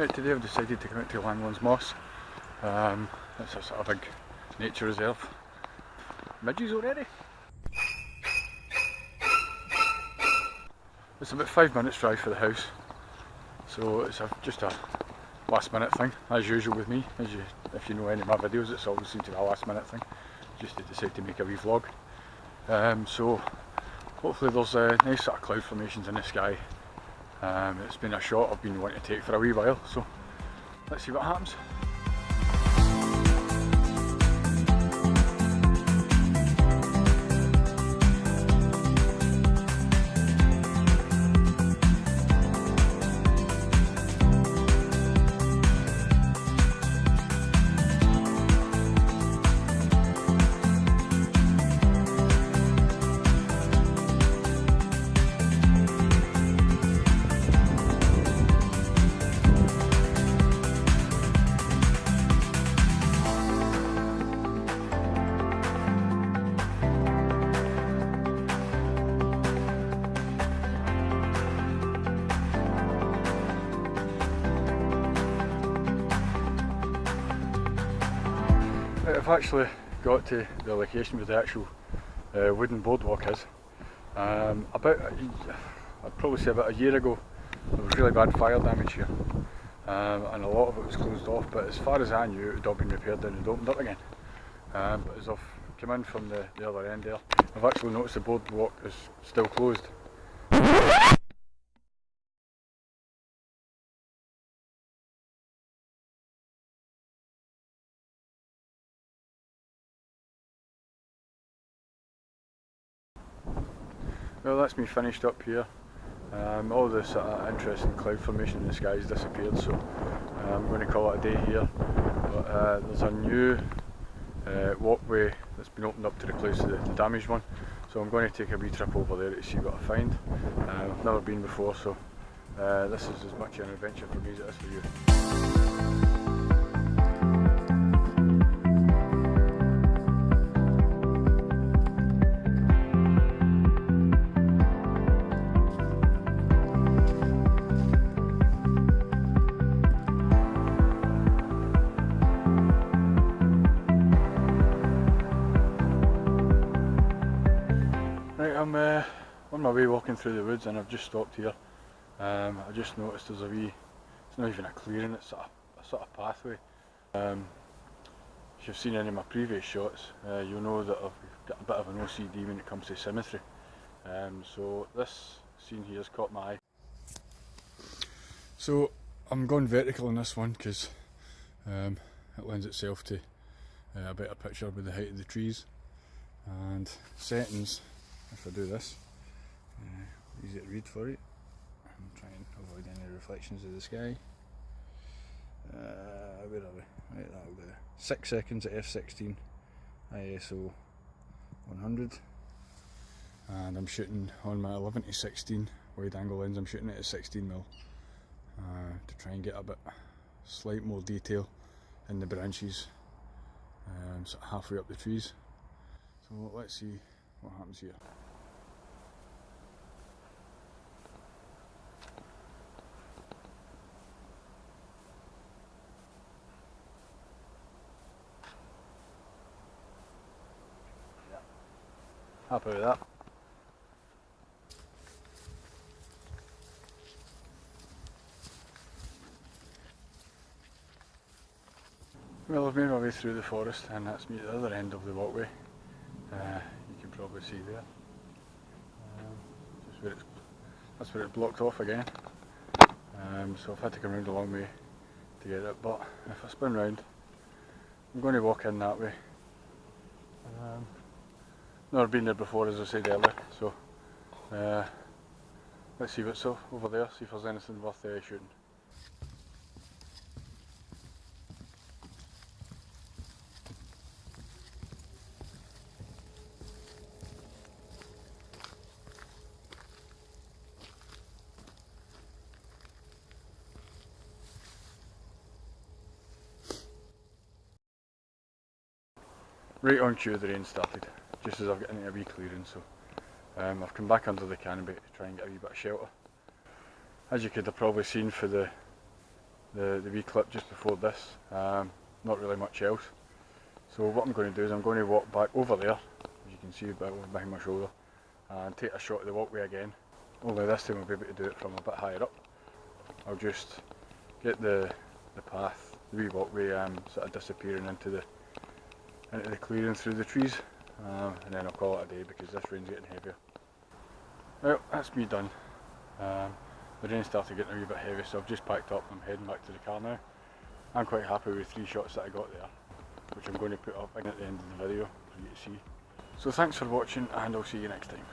Right, today I've decided to come out to Langlands Moss. It's a sort of big nature reserve. Midges already? It's about 5 minutes drive for the house, so it's just a last minute thing, as usual with me. If you know any of my videos, it's always seems to be a last minute thing, just to decide to make a wee vlog. So hopefully there's nice sort of cloud formations in the sky. It's been a shot I've been wanting to take for a wee while, so let's see what happens. I've actually got to the location where the actual wooden boardwalk is. I'd probably say about a year ago there was really bad fire damage here, and a lot of it was closed off, but as far as I knew it had all been repaired and had opened up again. But as I've come in from the other end there, I've actually noticed the boardwalk is still closed. Well, that's me finished up here. All the sort of interesting cloud formation in the sky has disappeared, so I'm going to call it a day here. But there's a new walkway that's been opened up to replace the damaged one, so I'm going to take a wee trip over there to see what I find. I've never been before, so this is as much an adventure for me as it is for you. I'm on my way walking through the woods, and I've just stopped here. I just noticed there's it's not even a clearing, it's a sort of pathway. If you've seen any of my previous shots, you'll know that I've got a bit of an OCD when it comes to symmetry. So this scene here has caught my eye. So I'm going vertical in this one because it lends itself to a better picture with the height of the trees. And settings, if I do this, easy to read for you. I'm trying to avoid any reflections of the sky. Where are we? Right, that'll do. 6 seconds at f16, ISO 100, and I'm shooting on my 11-16 wide angle lens. I'm shooting it at 16mm to try and get a bit slight more detail in the branches, sort of halfway up the trees. So let's see what happens here. Yeah, happy with that. Well, I've made my way through the forest, and that's me at the other end of the walkway. You can probably see there. That's where it's blocked off again. So I've had to come around a long way to get it, but if I spin round, I'm going to walk in that way. Never been there before, as I said earlier, so let's see what's over there, see if there's anything worth shooting. Right on cue the rain started, just as I've got into a wee clearing, so I've come back under the canopy to try and get a wee bit of shelter. As you could have probably seen for the the wee clip just before this, not really much else. So what I'm going to do is I'm going to walk back over there, as you can see behind my shoulder, and take a shot of the walkway again. Only this time I'll be able to do it from a bit higher up. I'll just get the path, the wee walkway, sort of disappearing into the clearing through the trees, and then I'll call it a day because this rain's getting heavier. Well, that's me done. The rain started getting a wee bit heavy, so I've just packed up and I'm heading back to the car now. I'm quite happy with the 3 shots that I got there, which I'm going to put up at the end of the video for you to see. So thanks for watching, and I'll see you next time.